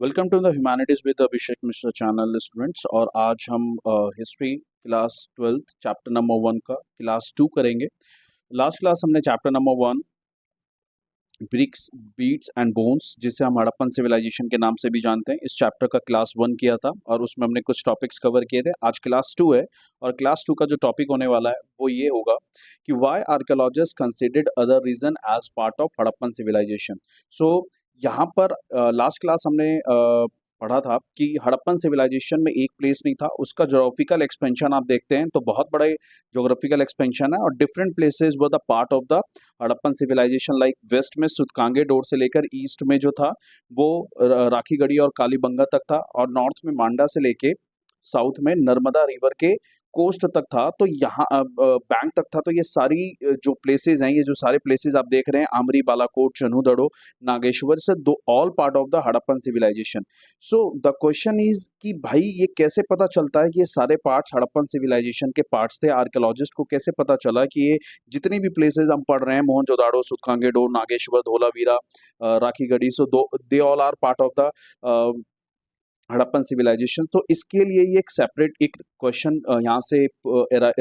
Welcome to the humanities with Abhishek Mishra channel students. और आज हम हिस्ट्री क्लास 12 चैप्टर नंबर 1 का क्लास 2 करेंगे। लास्ट क्लास हमने chapter number 1 bricks beads and bones, जिसे हम हड़प्पन सिविलाइजेशन के नाम से भी जानते हैं, इस चैप्टर का क्लास 1 किया था और उसमें हमने कुछ टॉपिक्स कवर किए थे। आज क्लास 2 है और क्लास 2 का जो टॉपिक होने वाला है वो ये होगा कि why archaeologist considered other region as part of Harappan civilisation. So यहाँ पर लास्ट क्लास हमने पढ़ा था कि हड़प्पन सिविलाइजेशन में एक प्लेस नहीं था, उसका ज्योग्राफिकल एक्सपेंशन आप देखते हैं तो बहुत बड़ा ज्योग्राफिकल एक्सपेंशन है और different places were the part of the Harappan civilisation. Like west में सुतकांगे डोर से लेकर ईस्ट में जो था वो राखीगढ़ी और कालीबंगा तक था, और नॉर्थ में मांडा से लेके साउथ में नर्मदा रिवर के कोस्ट तक था, तो यहाँ बैंक तक था। तो ये सारी जो प्लेसेस हैं, ये जो सारे प्लेसेस आप देख रहे हैं, आमरी, बालाकोट, चन्हूदड़ो, नागेश्वर से दो all part of the Harappan civilisation. So the question is कि भाई ये कैसे पता चलता है कि ये सारे पार्ट्स हड़प्पन सिविलाइजेशन के पार्ट्स थे? आर्कियोलॉजिस्ट को कैसे पता चला कि ये जितनी भी प्लेसेस हम पढ़ रहे हैं, Mohenjodaro, Sutkagendor, Nageshwar, Dholavira, Rakhigarhi, so they all are part of the Harappan civilisation. तो इसके लिए ये एक सेपरेट एक क्वेश्चन यहाँ से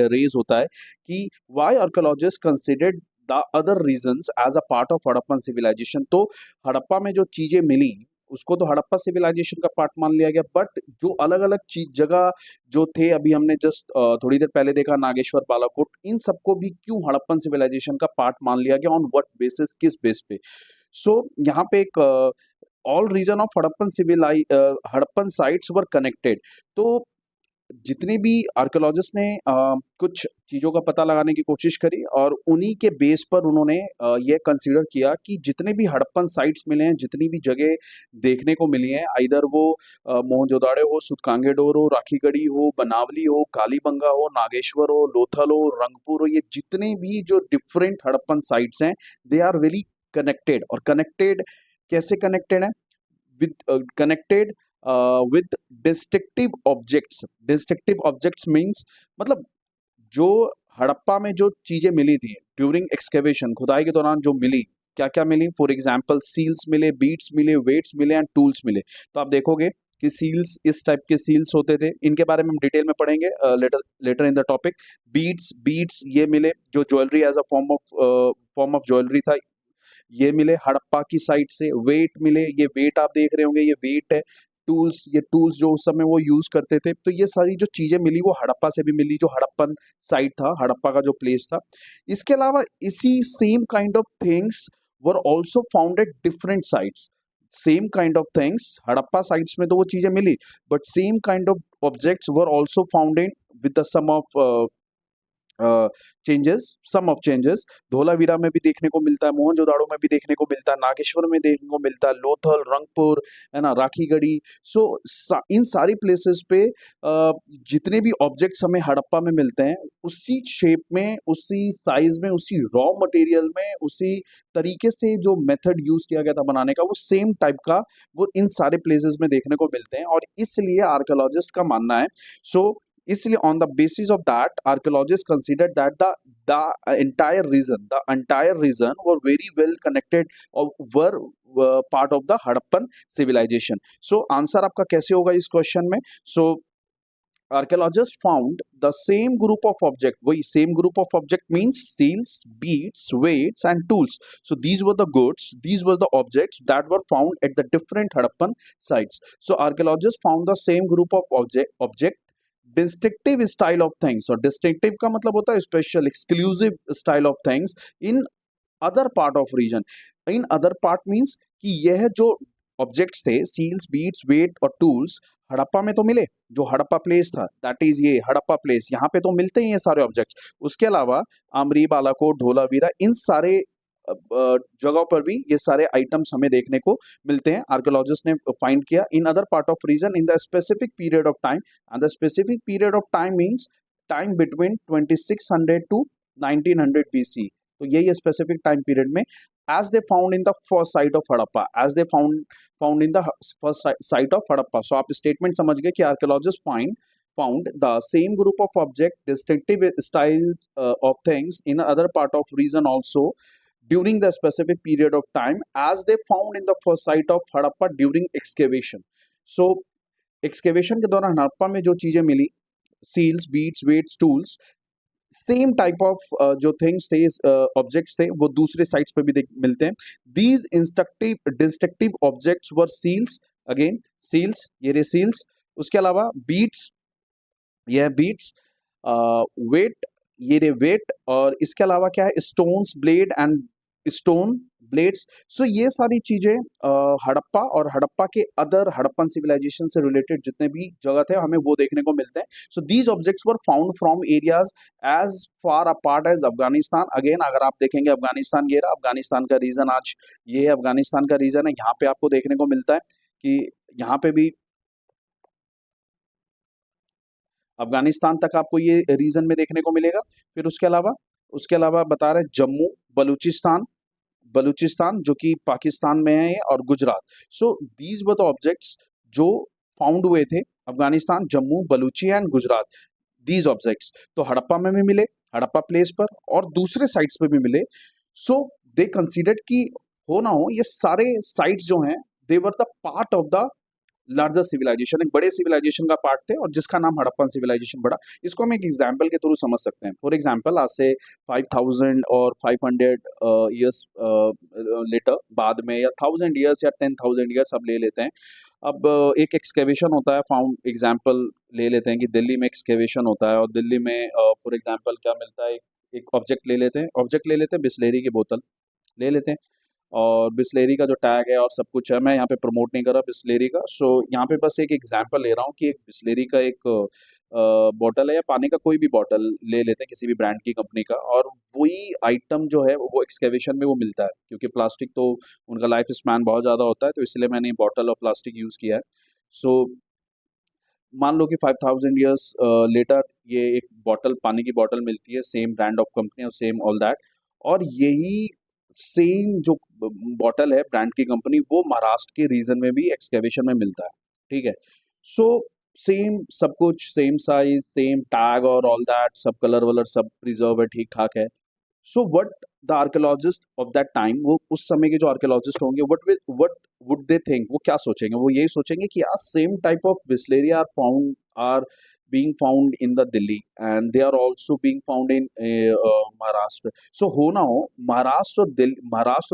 रेज होता है कि why archaeologist considered the other regions as a part of Harappan civilisation. तो हड़प्पा में जो चीजें मिली उसको तो हड़प्पा सिविलाइजेशन का पार्ट मान लिया गया, बट जो अलग अलग चीज जगह जो थे, अभी हमने जस्ट थोड़ी देर पहले देखा नागेश्वर, बालाकोट, इन सबको भी क्यों हड़प्पन सिविलाइजेशन का पार्ट मान लिया गया, ऑन व्हाट बेसिस, किस बेस पे? सो यहाँ पे एक all region of Harappan sites were connected. तो जितनी भी आर्कियोलॉजिस्ट ने कुछ चीज़ों का पता लगाने की कोशिश करी और उन्हीं के बेस पर उन्होंने ये कंसीडर किया कि जितने भी हड़प्पन साइट्स मिले हैं, जितनी भी जगह देखने को मिली हैं, आइदर वो मोहनजोदाड़ो हो, सुतकांगेडोर हो, राखीगढ़ी हो, बनावली हो, कालीबंगा हो, नागेश्वर हो, लोथल हो, रंगपुर हो, ये जितने भी जो डिफरेंट हड़प्पन साइट्स हैं, दे आर वेरी कनेक्टेड। और कनेक्टेड कैसे कनेक्टेड है? With connected with destructive objects. Destructive objects means मतलब जो हड़प्पा में जो चीजें मिली थी ड्यूरिंग एक्सकेवेशन, खुदाई के दौरान जो मिली, क्या क्या मिली? फॉर एग्जाम्पल सील्स मिले, बीट्स मिले, वेट्स मिले एंड टूल्स मिले। तो आप देखोगे कि सील्स, इस टाइप के सील्स होते थे, इनके बारे में हम डिटेल में पढ़ेंगे later later in the topic. Beads ये मिले जो jewellery as a form of jewellery था, ये मिले हड़प्पा की साइड से। वेट मिले, ये वेट आप देख रहे होंगे, ये वेट है। टूल्स, ये टूल्स जो उस समय वो यूज करते थे। तो ये सारी जो चीजें मिली वो हड़प्पा से भी मिली, जो हड़प्पन साइट था, हड़प्पा का जो प्लेस था। इसके अलावा इसी same kind of things were also found at different sites. Same kind of things Harappa sites में तो वो चीजें मिली, but same kind of objects were also found in with the some of changes, some of changes. Dholavira में भी देखने को मिलता है, मोहनजोदाड़ो में भी देखने को मिलता है, नागेश्वर में देखने को मिलता है, लोथल, रंगपुर, है ना, राखीगढ़ी। सो इन सारी प्लेसेस पे जितने भी ऑब्जेक्ट्स हमें हड़प्पा में मिलते हैं, उसी शेप में, उसी साइज में, उसी रॉ मटेरियल में, उसी तरीके से जो मेथड यूज किया गया था बनाने का, वो सेम टाइप का वो इन सारे प्लेसेस में देखने को मिलते हैं। और इसलिए आर्कियोलॉजिस्ट का मानना है, सो इसलिए on the basis of that archaeologist consider that the entire region were very well connected or were part of the Harappan civilisation. So answer आपका कैसे होगा इस क्वेश्चन में? सो archaeologists found the same group of object, वही same group of object means seals, beads, weights and tools. So these were the goods, these were the objects that were found at the different Harappan sites. So archaeologists found the same group of object distinctive style of things, और distinctive का मतलब होता है special, exclusive style of things in other part of region. In other part means कि यह जो objects थे, seals, beads, weight और टूल्स, हड़प्पा में तो मिले, जो हड़प्पा प्लेस था, दैट इज ये हड़प्पा प्लेस, यहाँ पे तो मिलते ही हैं सारे ऑब्जेक्ट्स। उसके अलावा आमरी, बालाकोट, धोलावीरा, इन सारे जगहों पर भी ये सारे आइटम्स हमें देखने को मिलते हैं। आर्कियोलॉजिस्ट ने फाइंड किया in other part of region in the specific period of time, and the specific period of time means time between 2600 to 1900 BC। तो यही स्पेसिफिक टाइम पीरियड में as they found in the first site of Harappa, as they found in the first site of Harappa। So आप statement समझ गए कि archaeologists found the same group of object, distinctive style of things in other part of region also, during the specific period of time as they found in the first site of Harappa during excavation. So excavation के दौरान हड़प्पा में जो चीजें मिली, seals, beads, weights, tools, same type of जो things थे, objects थे, वो दूसरे साइट्स पे भी मिलते हैं. These instructive destructive objects were seals, again seals, ये रे सील्स. उसके अलावा बीट्स, ये बीट्स, वेट, ये रे वेट, और इसके अलावा क्या है, stones, blade and stone blades. So ये सारी चीजें हड़प्पा और हड़प्पा के अदर हड़प्पन सिविलाइजेशन से रिलेटेड जितने भी जगह थे हमें वो देखने को मिलते हैं. So these objects were found from areas as far apart as Afghanistan. Again अगर आप देखेंगे अफगानिस्तान, ये रहा अफगानिस्तान का रीजन, आज ये अफगानिस्तान का रीजन है. यहाँ पे आपको देखने को मिलता है कि यहाँ पे भी अफगानिस्तान तक आपको ये रीजन में देखने को मिलेगा. फिर उसके अलावा बता रहे जम्मू, बलूचिस्तान, बलूचिस्तान जो कि पाकिस्तान में है, और Gujarat. So these were the objects जो फाउंड हुए थे Afghanistan, Jammu, Baluchi and Gujarat. These objects तो हड़प्पा में भी मिले, हड़प्पा प्लेस पर, और दूसरे साइट्स पे भी मिले. सो दे कंसीडर्ड कि हो ना हो ये सारे साइट्स जो हैं they were the part of the larger civilisation, एक बड़े सिविलाइजेशन का पार्ट थे, और जिसका नाम हड़प्पन सिविलाइजेशन पड़ा. इसको हम एक एग्जाम्पल के थ्रू समझ सकते हैं. फॉर एग्जाम्पल आज से 5000 और 500 ईयर्स लेटर, बाद में, या 1000 ईयर्स या 10,000 ईयर्स अब ले लेते हैं. अब एक एक्सकेवेशन होता है, फाउंड एग्जाम्पल ले लेते हैं कि दिल्ली में एक्सकेवेशन होता है, और दिल्ली में फॉर एग्जाम्पल क्या मिलता है, एक ऑब्जेक्ट ले लेते हैं, बिस्लेरी की बोतल ले लेते हैं, और बिस्लेरी का जो टैग है और सब कुछ है, मैं यहाँ पे प्रमोट नहीं कर रहा बिस्लेरी का. सो यहाँ पे बस एक एग्जांपल ले रहा हूँ कि एक बिस्लेरी का एक बॉटल है, या पानी का कोई भी बॉटल ले लेते हैं किसी भी ब्रांड की कंपनी का, और वही आइटम जो है वो एक्सकेवेशन में वो मिलता है, क्योंकि प्लास्टिक तो उनका लाइफ स्पैन बहुत ज़्यादा होता है, तो इसलिए मैंने बॉटल और प्लास्टिक यूज़ किया है. सो मान लो कि 5000 ईयर्स लेटर ये एक बॉटल, पानी की बॉटल मिलती है, सेम ब्रांड ऑफ कंपनी और सेम ऑल दैट, और यही सेम जो बॉटल है ब्रांड की कंपनी, वो महाराष्ट्र के रीजन में भी एक्सकेवेशन में मिलता है. ठीक है. सो सेम सब कुछ, सेम साइज, सेम टैग और ऑल दैट, सब कलर वलर सब प्रिजर्व है, ठीक ठाक है. So what the archaeologist of that time, वो उस समय के जो आर्कियोलॉजिस्ट होंगे, व्हाट वुड दे थिंक, वो क्या सोचेंगे, वो यही सोचेंगे कि यार same type of Bisleri are being found in the Delhi, and they are also being found in Maharashtra. So हो ना हो महाराष्ट्र और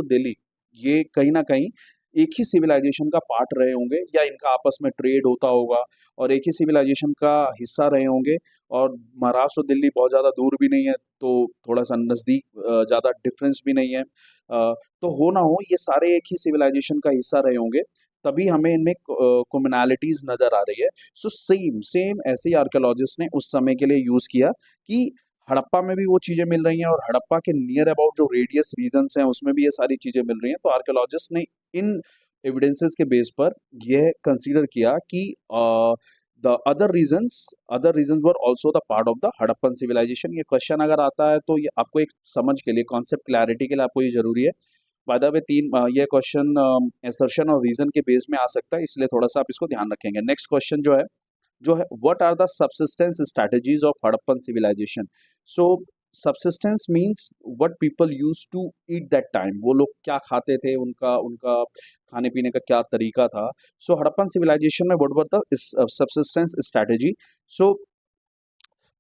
दिल्ली ये कहीं ना कहीं एक ही सिविलाइजेशन का पार्ट रहे होंगे, या इनका आपस में ट्रेड होता होगा और एक ही सिविलाइजेशन का हिस्सा रहे होंगे. और महाराष्ट्र और दिल्ली बहुत ज़्यादा दूर भी नहीं है, तो थोड़ा सा नज़दीक, ज़्यादा डिफरेंस भी नहीं है. तो हो ना हो ये सारे एक ही सिविलाइजेशन का हिस्सा रहे होंगे, तभी हमें इनमें कॉमनैलिटीज नज़र आ रही है. सो सेम सेम ऐसे ही आर्कियोलॉजिस्ट ने उस समय के लिए यूज़ किया कि हड़प्पा में भी वो चीज़ें मिल रही हैं, और हड़प्पा के नियर अबाउट जो रेडियस रीजन्स हैं उसमें भी ये सारी चीज़ें मिल रही हैं. तो आर्कियोलॉजिस्ट ने इन एविडेंसेस के बेस पर यह कंसीडर किया कि the other regions were also the part of the Harappan civilisation. ये क्वेश्चन अगर आता है तो ये आपको एक समझ के लिए, कॉन्सेप्ट क्लैरिटी के लिए आपको ये जरूरी है. बाय द वे ये क्वेश्चन असर्शन और रीजन के बेस में आ सकता है, इसलिए थोड़ा सा आप इसको ध्यान रखेंगे. नेक्स्ट क्वेश्चन जो है what are the subsistence strategies of Harappan civilisation. So subsistence means what people use to eat that time, वो लोग क्या खाते थे, उनका उनका खाने पीने का क्या तरीका था. सो हड़प्पन सिविलाइजेशन में what were the subsistence strategy. So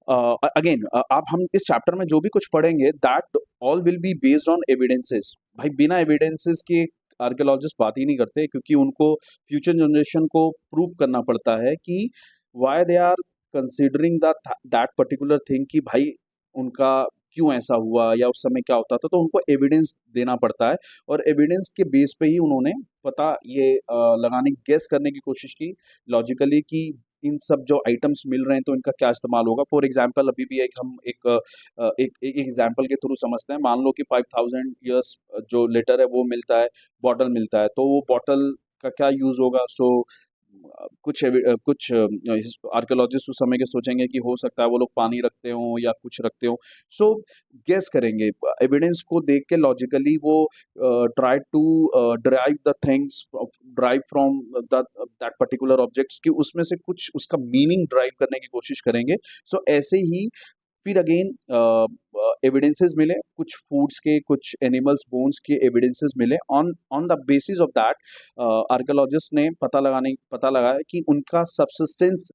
again आप हम इस चैप्टर में जो भी कुछ पढ़ेंगे that all will be based on evidences. भाई बिना एविडेंसेस के आर्कियोलॉजिस्ट बात ही नहीं करते, क्योंकि उनको फ्यूचर जनरेशन को प्रूव करना पड़ता है कि why they are considering that particular thing, कि भाई उनका क्यों ऐसा हुआ या उस समय क्या होता था. तो उनको एविडेंस देना पड़ता है, और एविडेंस के बेस पे ही उन्होंने पता ये लगाने, गेस करने की कोशिश की लॉजिकली कि इन सब जो आइटम्स मिल रहे हैं तो इनका क्या इस्तेमाल होगा. फॉर एग्जांपल अभी भी एक एग्जांपल के थ्रू समझते हैं. मान लो कि 5000 ईयर्स जो लेटर है वो मिलता है, बॉटल मिलता है, तो वो बॉटल का क्या यूज होगा. सो कुछ आर्कियोलॉजिस्ट उस समय के सोचेंगे कि हो सकता है वो लोग पानी रखते हों या कुछ रखते हों. सो गेस करेंगे, एविडेंस को देख के लॉजिकली वो try to derive the things, derive from that particular objects, की उसमें से कुछ उसका मीनिंग ड्राइव करने की कोशिश करेंगे. सो ऐसे ही फिर अगेन एविडेंसेस मिले, कुछ फूड्स के, कुछ एनिमल्स बोन्स के एविडेंसेस मिले। On on the basis of that archaeologist ने पता लगाया कि उनका सबसिस्टेंस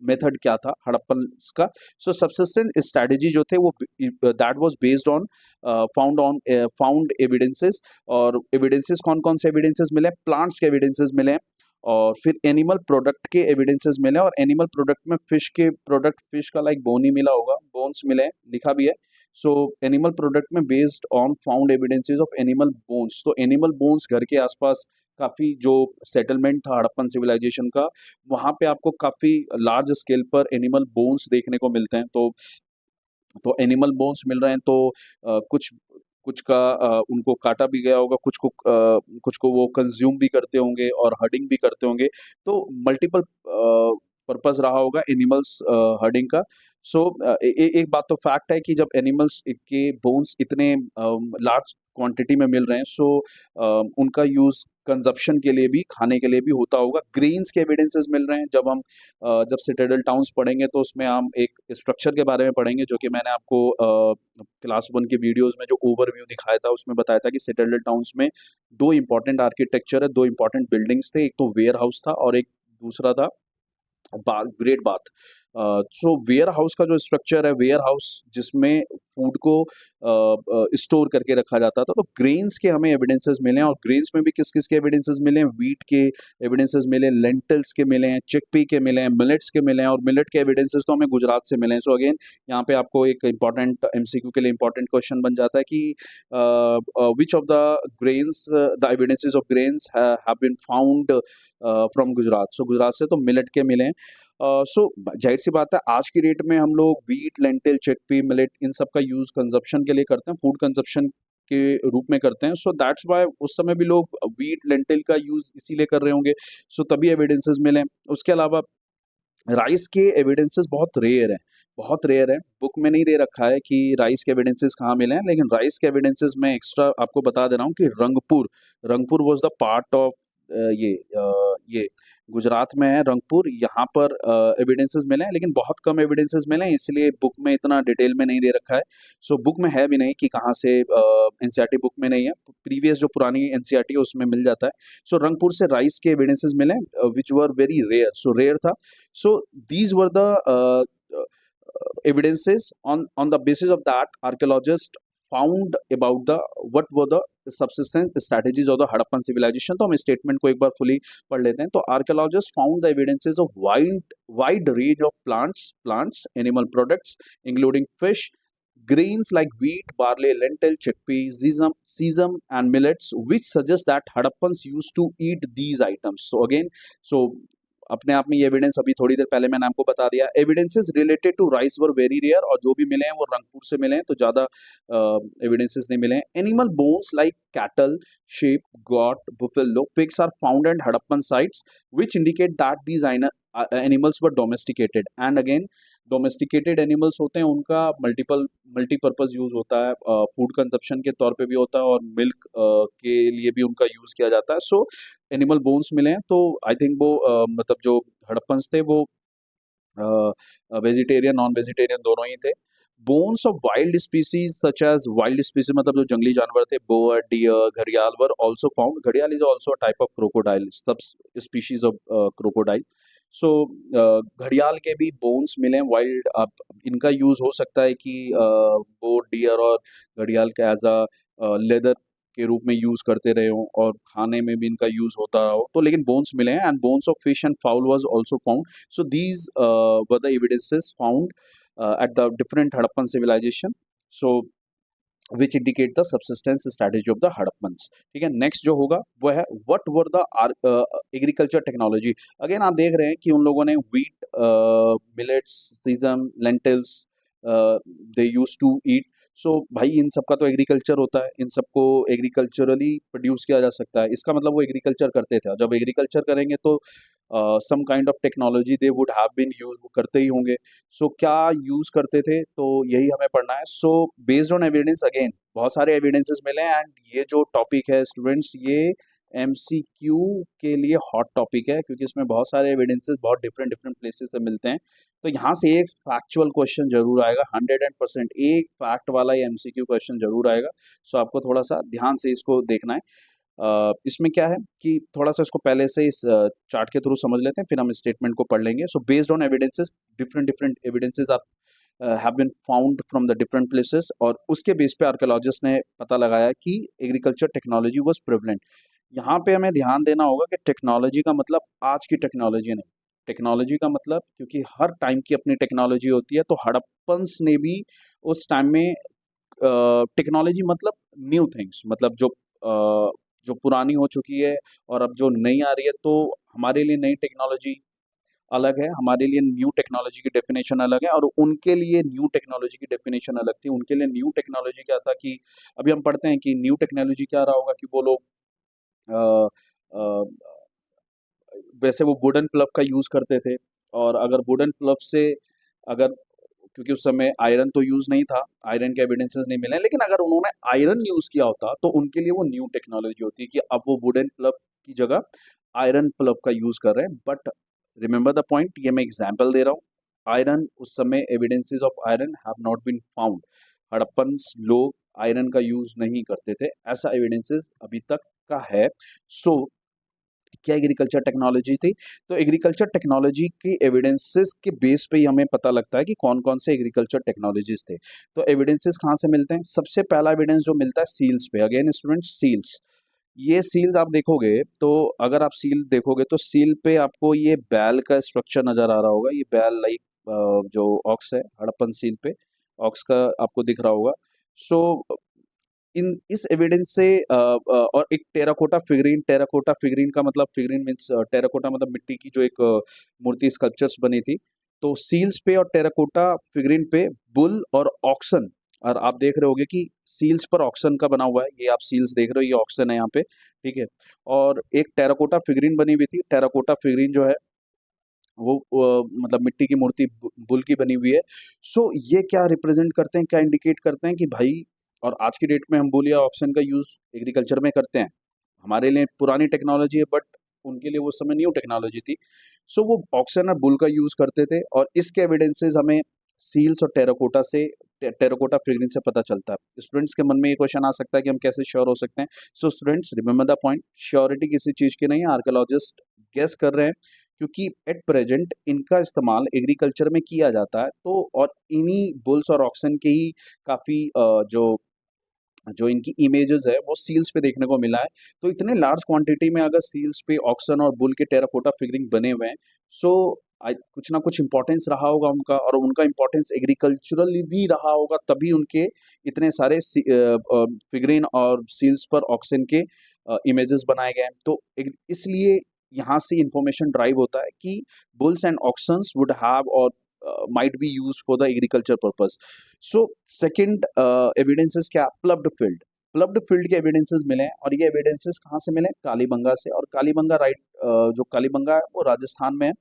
मेथड क्या था हड़प्पन का। सो सबसिस्टेंस स्ट्रेटजी जो थे वो that was based on found evidences. और एविडेंसेस कौन कौन से एविडेंसेस मिले? प्लांट्स के एविडेंसेस मिले, और फिर एनिमल प्रोडक्ट के एविडेंसेस मिले। और एनिमल प्रोडक्ट में फिश के प्रोडक्ट, फिश का लाइक बोन ही मिला होगा, बोन्स मिले, लिखा भी है। सो एनिमल प्रोडक्ट में based on found evidences of animal bones. तो एनिमल बोन्स घर के आसपास काफ़ी जो सेटलमेंट था हड़प्पन सिविलाइजेशन का, वहाँ पे आपको काफ़ी लार्ज स्केल पर एनिमल बोन्स देखने को मिलते हैं। तो एनिमल बोन्स मिल रहे हैं, तो कुछ कुछ का उनको काटा भी गया होगा, कुछ को वो कंज्यूम भी करते होंगे और हर्डिंग भी करते होंगे। तो मल्टीपल पर्पस रहा होगा एनिमल्स हर्डिंग का। सो एक बात तो फैक्ट है कि जब एनिमल्स के बोन्स इतने लार्ज क्वांटिटी में मिल रहे हैं, सो उनका यूज कंजप्शन के लिए भी, खाने के लिए भी होता होगा। ग्रेन्स के एविडेंसेस मिल रहे हैं। जब सिटाडेल टाउन्स पढ़ेंगे तो उसमें हम एक स्ट्रक्चर के बारे में पढ़ेंगे, जो कि मैंने आपको क्लास 1 की वीडियोस में जो ओवरव्यू दिखाया था उसमें बताया था कि सिटाडेल टाउन्स में 2 इंपॉर्टेंट आर्किटेक्चर है, 2 इंपॉर्टेंट बिल्डिंग्स थे। एक तो वेयर हाउस था और एक दूसरा था great bath. So warehouse का जो स्ट्रक्चर है, वेयर हाउस जिसमें फूड को स्टोर करके रखा जाता था। तो ग्रेन्स के हमें एविडेंसेस मिले हैं, और ग्रेन्स में भी किस किस के एविडेंसेस मिले हैं? व्हीट के एविडेंसेस मिले, लेंटल्स के मिले हैं, चिकपी के मिले हैं, मिलेट्स के मिले हैं। और मिलेट के एविडेंसेस तो हमें गुजरात से मिले हैं। सो अगेन यहाँ पे आपको एक इंपॉर्टेंट एमसीक्यू के लिए इंपॉर्टेंट क्वेश्चन बन जाता है कि which of the grains, the evidences of grains have been found from Gujarat. So Gujarat से तो मिलेट के मिले हैं। सो जाहिर सी बात है, आज की डेट में हम लोग व्हीट, लेंटिल, चिकपी, मिलेट, इन सब का यूज कंजप्शन के लिए करते हैं, फूड कंजप्शन के रूप में करते हैं। सो दैट्स वाई उस समय भी लोग व्हीट, लेंटिल का यूज इसीलिए कर रहे होंगे। सो तभी एविडेंसेस मिले। उसके अलावा राइस के एविडेंसेस बहुत रेयर हैं, बहुत रेयर है। बुक में नहीं दे रखा है कि राइस के एविडेंसेस कहाँ मिले हैं, लेकिन राइस के एविडेंसेस मैं एक्स्ट्रा आपको बता दे रहा हूँ कि Rangpur was the part of ये गुजरात में है रंगपुर। यहाँ पर एविडेंसेस मिले हैं, लेकिन बहुत कम एविडेंसेस मिले हैं, इसलिए बुक में इतना डिटेल में नहीं दे रखा है। सो बुक में है भी नहीं कि कहाँ से, एनसीईआरटी बुक में नहीं है। प्रीवियस जो पुरानी एनसीईआरटी है उसमें मिल जाता है। सो रंगपुर से राइस के एविडेंसेस मिले, which were very rare. So rare था। So these were the evidences. On the basis of that, archaeologists found about the what were the subsistence strategies of the Harappan civilization. तो हम statement को एक बार fully पढ़ लेते हैं। तो archaeologists found the evidences of wide range of plants, animal products, including fish, grains like wheat, barley, lentil, chickpeas, sesame, and millets, which suggest that Hadappans used to eat these items. So again, so अपने आप में ये evidence अभी थोड़ी देर पहले मैंने आपको बता दिया। Evidences related to rice were very rare, और जो भी मिले हैं वो रंगपुर से मिले हैं, तो ज़्यादा एविडेंसेस नहीं मिले हैं। Animal bones like cattle, sheep, goat, buffalo, pigs are found at Harappan sites, which indicate that these animals were domesticated. And again, domesticated animals होते हैं, उनका मल्टीपर्पज़ यूज़ होता है, फूड कंजप्शन के तौर पे भी होता है, और मिल्क के लिए भी उनका यूज़ किया जाता है। सो एनिमल बोन्स मिले हैं, तो आई थिंक वो मतलब जो हड़प्पन्स थे वो वेजिटेरियन, नॉन वेजिटेरियन दोनों ही थे। Bones of wild species such as, wild species मतलब जो जंगली जानवर थे, बोअर, डियर, घड़ियाल वर ऑल्सो फाउंड। घड़ियाल is also type of crocodile, sub species of crocodile. So घड़ियाल के भी बोन्स मिले वाइल्ड। अब इनका यूज हो सकता है कि वो डियर और घड़ियाल का एज अ लेदर के रूप में यूज करते रहे हो, और खाने में भी इनका यूज होता रहा हो। तो लेकिन बोन्स मिले हैं, and bones of fish and foul was also found. So these were the evidences found at the different Harappan civilization, so which indicate the subsistence strategy of the Harappans. ठीक है, next जो होगा वो है what were the agriculture technology. Again आप देख रहे हैं कि उन लोगों ने wheat, millets, sesame, lentils they used to eat. सो भाई इन सब का तो एग्रीकल्चर होता है, इन सबको एग्रीकल्चरली प्रोड्यूस किया जा सकता है। इसका मतलब वो एग्रीकल्चर करते थे। जब एग्रीकल्चर करेंगे तो some kind of technology they would have been use, वो करते ही होंगे। सो क्या यूज करते थे, तो यही हमें पढ़ना है। सो बेस्ड ऑन एविडेंस, अगेन बहुत सारे एविडेंसेस मिले हैं, एंड ये जो टॉपिक है स्टूडेंट्स, ये एमसीक्यू के लिए हॉट टॉपिक है, क्योंकि इसमें बहुत सारे एविडेंसेस बहुत डिफरेंट डिफरेंट प्लेसेस से मिलते हैं। तो यहाँ से एक फैक्चुअल क्वेश्चन जरूर आएगा, 100% एक फैक्ट वाला ये एमसीक्यू क्वेश्चन जरूर आएगा। सो आपको थोड़ा सा ध्यान से इसको देखना है। इसमें क्या है कि थोड़ा सा इसको पहले से इस चार्ट के थ्रू समझ लेते हैं, फिर हम स्टेटमेंट को पढ़ लेंगे। So based on evidences, different different evidences are have been found from the different places, और उसके बेस पे आर्कियोलॉजिस्ट ने पता लगाया कि एग्रीकल्चर टेक्नोलॉजी वाज प्रेवलेंट। यहाँ पे हमें ध्यान देना होगा कि टेक्नोलॉजी का मतलब आज की टेक्नोलॉजी नहीं, टेक्नोलॉजी का मतलब, क्योंकि हर टाइम की अपनी टेक्नोलॉजी होती है, तो हड़प्पन्स ने भी उस टाइम में टेक्नोलॉजी मतलब न्यू थिंग्स, मतलब जो पुरानी हो चुकी है और अब जो नई आ रही है, तो हमारे लिए नई टेक्नोलॉजी अलग है, हमारे लिए न्यू टेक्नोलॉजी की डेफिनेशन अलग है, और उनके लिए न्यू टेक्नोलॉजी की डेफिनेशन अलग थी। उनके लिए न्यू टेक्नोलॉजी क्या था कि अभी हम पढ़ते हैं कि न्यू टेक्नोलॉजी क्या रहा होगा कि वो लोग अ, अ, वैसे वो वुडन प्लग का यूज़ करते थे, और अगर वुडन प्लग से अगर, क्योंकि उस समय आयरन तो यूज़ नहीं था, आयरन के एविडेंसेस नहीं मिले, लेकिन अगर उन्होंने आयरन यूज़ किया होता तो उनके लिए वो न्यू टेक्नोलॉजी होती कि अब वो वुडन प्लग की जगह आयरन प्लग का यूज़ कर रहे हैं। बट रिमेंबर द पॉइंट, ये मैं एग्जाम्पल दे रहा हूँ। आयरन उस समय evidences of iron have not been found. Harappan लोग आयरन का यूज़ नहीं करते थे, ऐसा एविडेंसेस अभी तक का है। सो क्या एग्रीकल्चर टेक्नोलॉजी थी? तो एग्रीकल्चर टेक्नोलॉजी की एविडेंसेस के बेस पे ही हमें पता लगता है कि कौन कौन से एग्रीकल्चर टेक्नोलॉजीज थे। तो एविडेंसेस कहाँ से मिलते हैं? सबसे पहला एविडेंस जो मिलता है सील्स पे। अगेन स्टूडेंट्स, सील्स, ये सील्स आप देखोगे तो, अगर आप सील देखोगे तो सील पे आपको ये बैल का स्ट्रक्चर नजर आ रहा होगा। ये बैल लाइक जो ऑक्स है, हड़प्पन सील पे ऑक्स का आपको दिख रहा होगा। सो इन इस एविडेंस से और एक टेराकोटा फिगरीन, टेराकोटा फिगरीन का मतलब, फिगरीन मीन्स टेराकोटा मतलब मिट्टी की जो एक मूर्ति स्कल्पचर्स बनी थी। तो सील्स पे और टेराकोटा फिगरीन पे बुल और ऑक्सन, और आप देख रहे होगे कि सील्स पर ऑक्सन का बना हुआ है, ये आप सील्स देख रहे हो, ये ऑक्सन है यहाँ पे, ठीक है। और एक टेराकोटा फिगरीन बनी हुई थी। टेराकोटा फिगरीन जो है वो मतलब मिट्टी की मूर्ति बुल की बनी हुई है। सो ये क्या रिप्रेजेंट करते हैं, क्या इंडिकेट करते हैं कि भाई, और आज की डेट में हम बुल या ऑक्सन का यूज एग्रीकल्चर में करते हैं। हमारे लिए पुरानी टेक्नोलॉजी है, बट उनके लिए वो समय न्यू टेक्नोलॉजी थी। सो वो ऑक्सन और बुल का यूज करते थे, और इसके एविडेंसेस हमें सील्स और टेराकोटा से, टेराकोटा फिगरीन से पता चलता है। स्टूडेंट्स के मन में ये क्वेश्चन आ सकता है कि हम कैसे श्योर हो सकते हैं? So students remember the point, surety किसी चीज की नहीं है, आर्कियोलॉजिस्ट गेस कर रहे हैं, क्योंकि एट प्रेजेंट इनका इस्तेमाल एग्रीकल्चर में किया जाता है। तो और इन्हीं बुल्स और ऑक्सन के ही काफ़ी जो जो इनकी इमेजेस है वो सील्स पे देखने को मिला है। तो इतने लार्ज क्वांटिटी में अगर सील्स पे ऑक्सन और बुल के टेराकोटा फिगरिंग बने हुए हैं, सो कुछ ना कुछ इंपॉर्टेंस रहा होगा उनका, और उनका इंपॉर्टेंस एग्रीकल्चरली भी रहा होगा, तभी उनके इतने सारे फिगरीन और सील्स पर ऑक्सन के इमेजेस बनाए गए हैं। तो इसलिए यहाँ से इंफॉर्मेशन ड्राइव होता है कि बुल्स एंड ऑक्सन्स वुड हैव और might be used for the agriculture purpose. So second evidences क्या? प्लब्ड फील्ड, प्लब्ड फील्ड के एविडेंसेस मिले हैं, और ये एविडेंसेस कहाँ से मिले? कालीबंगा से। और कालीबंगा राइट, जो कालीबंगा है वो राजस्थान में है।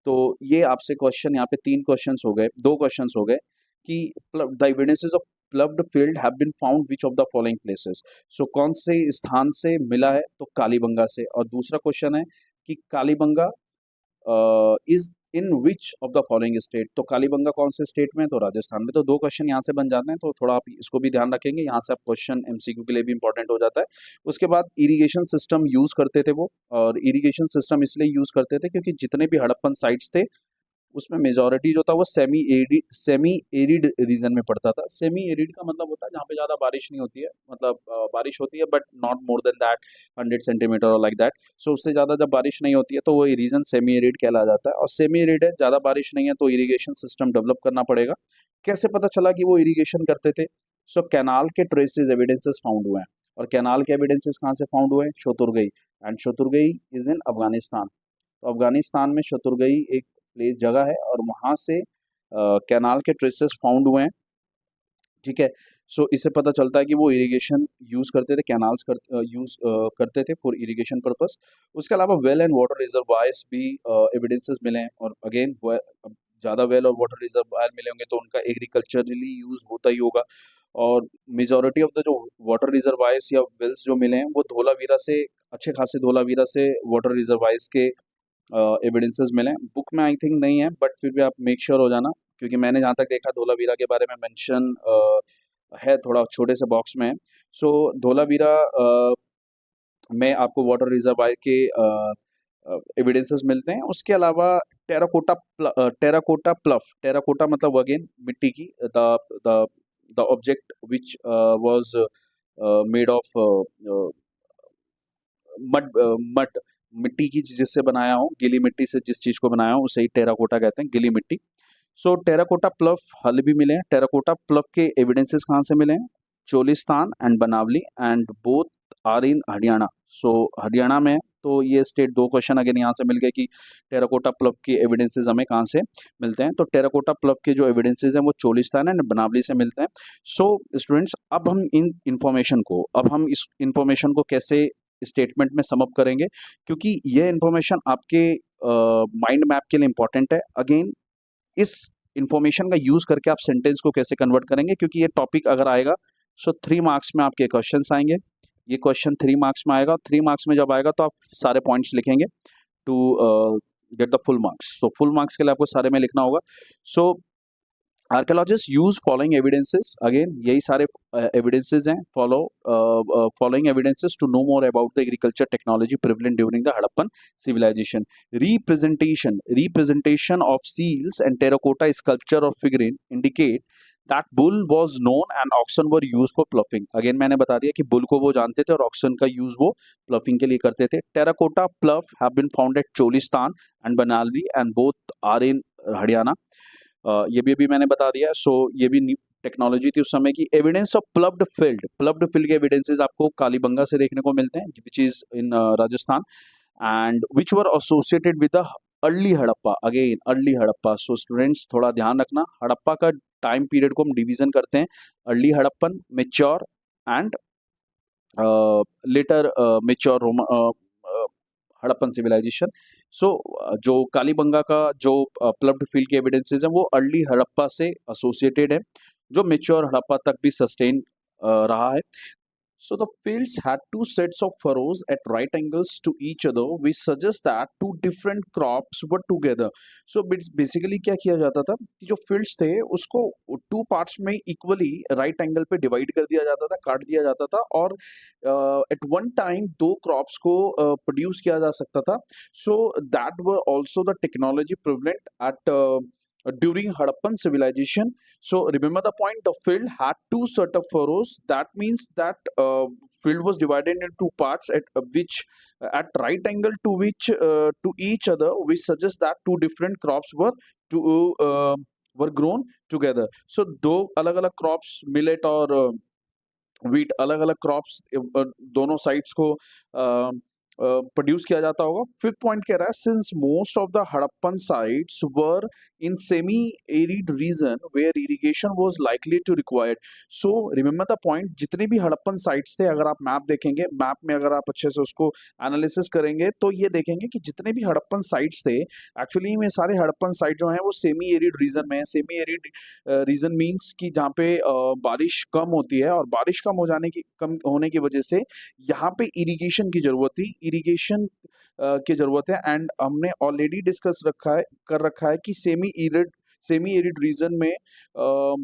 तो ये आपसे क्वेश्चन, यहाँ पे 3 क्वेश्चंस हो गए, 2 क्वेश्चंस हो गए कि the evidences of ploughed field have been found which of the following places. So कौन से स्थान से मिला है? तो कालीबंगा से। और दूसरा क्वेश्चन है कि Kalibangan is in which of the following state. तो कालीबंगा कौन से स्टेट में है? तो राजस्थान में। तो 2 क्वेश्चन यहाँ से बन जाते हैं, तो थोड़ा आप इसको भी ध्यान रखेंगे, यहाँ से आप क्वेश्चन एमसीक्यू के लिए भी इंपॉर्टेंट हो जाता है। उसके बाद इरिगेशन सिस्टम यूज करते थे वो, और इरिगेशन सिस्टम इसलिए यूज करते थे क्योंकि जितने भी हड़प्पन साइट्स थे उसमें मेजोरिटी जो था वो सेमी एरिड रीजन में पड़ता था। सेमी एरिड का मतलब होता है जहाँ पे ज़्यादा बारिश नहीं होती है, मतलब बारिश होती है but not more than that 100 centimetre और लाइक दैट। सो उससे ज़्यादा जब बारिश नहीं होती है तो वो रीजन सेमी एरिड कहला जाता है। और सेमी एरिड है, ज़्यादा बारिश नहीं है, तो इरीगेशन सिस्टम डेवलप करना पड़ेगा। कैसे पता चला कि वो इरीगेशन करते थे? सो कैनाल के ट्रेसेस एविडेंसेस फाउंड हुए हैं, और कैनाल के एविडेंसेस कहाँ से फाउंड हुए हैं? शतुरगई, एंड शतुरगई इज इन अफगानिस्तान। तो अफगानिस्तान में शतुरगई एक प्लेस जगह है, और वहाँ से कैनाल के ट्रेसेस फाउंड हुए हैं, ठीक है। सो इससे पता चलता है कि वो इरिगेशन यूज़ करते थे, कैनाल्स यूज़ करते थे फॉर इरिगेशन पर्पस। उसके अलावा वेल एंड वाटर रिजर्वायर्स भी एविडेंसेस मिले हैं, और अगेन ज़्यादा वेल और वाटर रिजर्वायर मिले होंगे तो उनका एग्रीकल्चरली यूज़ होता ही होगा। और मेजॉरिटी ऑफ द जो वाटर रिजर्वायर्स या वेल्स जो मिले हैं वो धोलावीरा से अच्छे खासे धोलावीरा से वाटर रिजर्वाइज के एविडेंसेस मिले। बुक में आई थिंक नहीं है, बट फिर भी आप मेक श्योर हो जाना, क्योंकि मैंने जहाँ तक देखा धोलावीरा के बारे में मेंशन है, थोड़ा छोटे से बॉक्स में है। सो धोलावीरा में आपको वाटर रिजर्वायर के एविडेंसेस मिलते हैं। उसके अलावा टेराकोटा मतलब अगेन मिट्टी की, the object which was made of mud, मिट्टी की जिससे बनाया हो, गीली मिट्टी से जिस चीज को बनाया हो उसे ही टेराकोटा कहते हैं, गीली मिट्टी। सो टेराकोटा प्लफ हल भी मिले हैं। टेराकोटा प्लफ के एविडेंसेस कहाँ से मिले हैं? Cholistan and Banawali, and both are in Haryana. So Haryana में है, तो ये स्टेट, दो क्वेश्चन अगेन यहाँ से मिल गए कि टेराकोटा प्लफ के एविडेंसेस हमें कहाँ से मिलते हैं। तो टेराकोटा प्लफ के जो एविडेंसेस हैं वो चोलिस्तान एंड बनावली से मिलते हैं। सो स्टूडेंट्स, अब हम इस इंफॉर्मेशन को कैसे स्टेटमेंट में समअप करेंगे, क्योंकि ये इंफॉर्मेशन आपके माइंड मैप के लिए इंपॉर्टेंट है। अगेन इस इंफॉर्मेशन का यूज करके आप सेंटेंस को कैसे कन्वर्ट करेंगे, क्योंकि ये टॉपिक अगर आएगा सो 3 मार्क्स में आपके क्वेश्चंस आएंगे। ये क्वेश्चन 3 मार्क्स में आएगा। 3 मार्क्स में जब आएगा तो आप सारे पॉइंट्स लिखेंगे to get the full marks. So full marks के लिए आपको सारे में लिखना होगा। So archaeologist use following evidences, again यही सारे एविडेंसेस हैं। Following evidences to know more about the agriculture technology prevalent during the Harappan civilisation. Representation of seals and terracotta sculpture और figurine indicate that bull was known and oxen were use for ploughing. Again मैंने बता दिया कि bull को वो जानते थे और ऑक्सन का यूज वो प्लफिंग के लिए करते थे। Terracotta plough have been found at Cholistan and Banawali and both are in Haryana. ये भी अभी मैंने बता दिया। सो ये भी न्यू टेक्नोलॉजी थी उस समय की। एविडेंस ऑफ प्लब्ड फील्ड के एविडेंसेस आपको कालीबंगा से देखने को मिलते हैं, which is in Rajasthan, and which were associated with the early Harappa. Again early Harappa. So students थोड़ा ध्यान रखना, हड़प्पा का टाइम पीरियड को हम डिवीजन करते हैं, early Harappan, mature and later mature Harappan civilisation. So जो कालीबंगा का जो प्लब्ड फील्ड के एविडेंसेस हैं वो अर्ली हड़प्पा से एसोसिएटेड है, जो मेच्योर हड़प्पा तक भी सस्टेन रहा है। So the fields had two sets of furrows at right angles to each other, which suggests that two different crops were together. So basically क्या किया जाता था कि जो fields थे उसको two parts में equally right angle पे divide कर दिया जाता था, काट दिया जाता था, और at one time दो crops को produce किया जा सकता था. So that were also the technology prevalent at during Harappan civilization. So remember the point, the field had two set of furrows. That means that field was divided into two parts which at right angle to each other, which suggests that two different crops were grown together. So दो अलग अलग crops, millet और wheat, अलग अलग crops दोनों sides को produce किया जाता होगा। फिफ्थ पॉइंट कह रहा है, since most of the Harappan sites were in semi arid region where irrigation was likely to required. So remember the point, जितने भी हड़प्पन साइट्स थे, अगर आप मैप देखेंगे, मैप में अगर आप अच्छे से उसको एनालिसिस करेंगे तो ये देखेंगे कि जितने भी हड़प्पन साइट्स थे, एक्चुअली में सारे हड़प्पन साइट जो हैं वो सेमी एरिड रीजन में है। सेमी एरिड रीजन मीन्स कि जहाँ पे बारिश कम होती है, और बारिश कम होने की वजह से यहाँ पे इरिगेशन की जरूरत थी, इरिगेशन की जरूरत है। एंड हमने ऑलरेडी डिस्कस कर रखा है कि सेमी एरिड रीजन में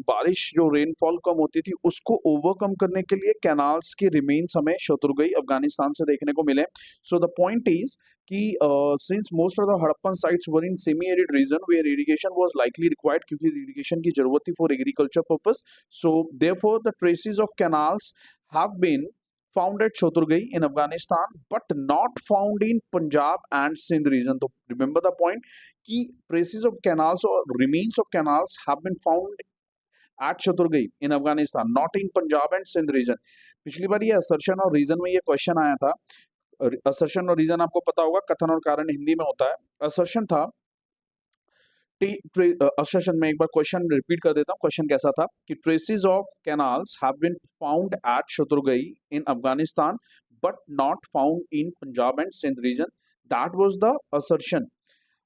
बारिश, जो रेनफॉल कम होती थी, उसको ओवरकम करने के लिए कैनाल्स के रिमेन्स हमें शत्रुगई अफगानिस्तान से देखने को मिले। सो द पॉइंट इज कि since most of the Harappan sites were in semi arid region where irrigation was likely required, क्योंकि इरिगेशन की जरूरत थी for agriculture purpose. So therefore the traces of canals have been found at Choturgai in Afghanistan, but not found in Punjab and Sindh region. So remember the point कि traces of canals or remains of canals have been found at Choturgai in Afghanistan, not in Punjab and Sindh region. पिछली बार ये assertion और reason में ये question आया था। assertion और reason आपको पता होगा, कथन और कारण हिंदी में होता है। assertion था, assertion में एक बार क्वेश्चन रिपीट कर देता हूँ। क्वेश्चन कैसा था कि traces of canals have been found at Shortughai in Afghanistan but not found in Punjab and Sindh region. That was the assertion.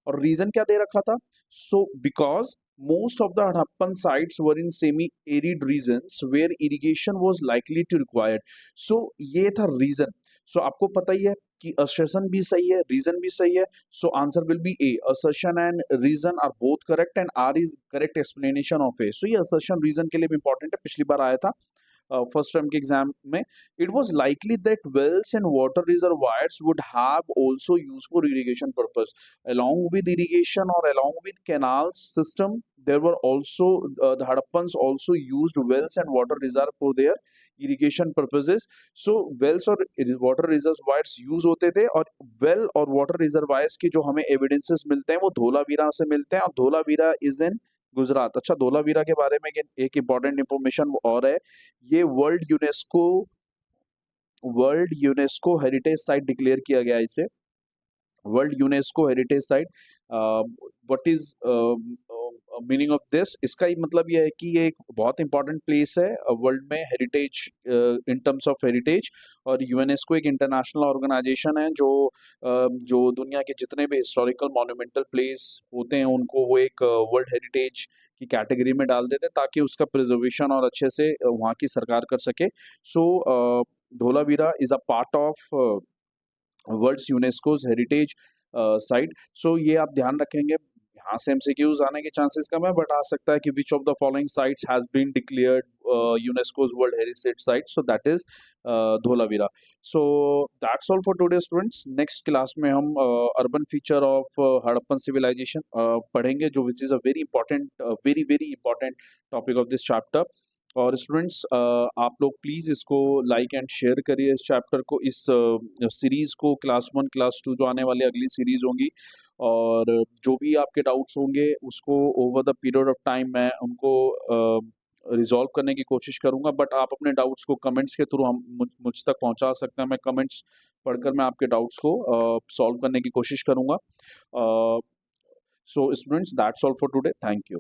और रीजन क्या दे रखा था? So because most of the Harappan sites were in semi-arid regions where irrigation was likely to required. So ये था reason. So आपको पता ही है कि assertion भी सही है, reason भी सही है, so answer will be A. Assertion and reason are both correct and R is correct explanation of A. So ये assertion reason के लिए भी important है, पिछली बार आया था फर्स्ट टर्म के एग्जाम में. It was likely that wells and water reservoirs would have also use for irrigation purpose along with irrigation or along with canal system. There were also the Hadappans also used wells and water reserve for their irrigation purposes. So wells और water reservoirs use होते थे, और well और water reservoirs के जो हमें evidences मिलते हैं वो धोलावीरा से मिलते हैं, और धोलावीरा इज इन गुजरात. अच्छा, धोलावीरा के बारे में एक इंपॉर्टेंट इंफॉर्मेशन और है, ये world UNESCO heritage site declare किया गया है इसे, world UNESCO heritage site. What is meaning of this? इसका ही मतलब ये है कि ये एक बहुत इंपॉर्टेंट प्लेस है वर्ल्ड में heritage, in terms of heritage. और यूनेस्को एक इंटरनेशनल ऑर्गेनाइजेशन है जो दुनिया के जितने भी हिस्टोरिकल मॉन्यूमेंटल प्लेस होते हैं उनको वो एक वर्ल्ड हेरिटेज की कैटेगरी में डाल देते हैं, ताकि उसका प्रिजर्वेशन और अच्छे से वहाँ की सरकार कर सके. So Dholavira is a part of world's UNESCO's heritage site. So ये आप ध्यान रखेंगे, यहाँ से एमसीक्यूज आने के चांसेस कम है, बट आ सकता है कि which of the following sites has been declared UNESCO's world heritage site. So that is Dholavira. So that's all for today students. Next class में हम urban feature of Harappan civilisation पढ़ेंगे, जो which is a very important, very very important topic of this chapter. और students आप लोग please इसको like and share करिए, इस चैप्टर को, इस सीरीज़ को, क्लास 1 क्लास 2 जो आने वाली अगली सीरीज़ होंगी. और जो भी आपके डाउट्स होंगे उसको over the period of time मैं उनको रिजॉल्व करने की कोशिश करूँगा. बट आप अपने डाउट्स को कमेंट्स के थ्रू हम मुझ तक पहुँचा सकते हैं. मैं कमेंट्स पढ़कर मैं आपके डाउट्स को सॉल्व करने की कोशिश करूँगा. So students, that's all for today. Thank you.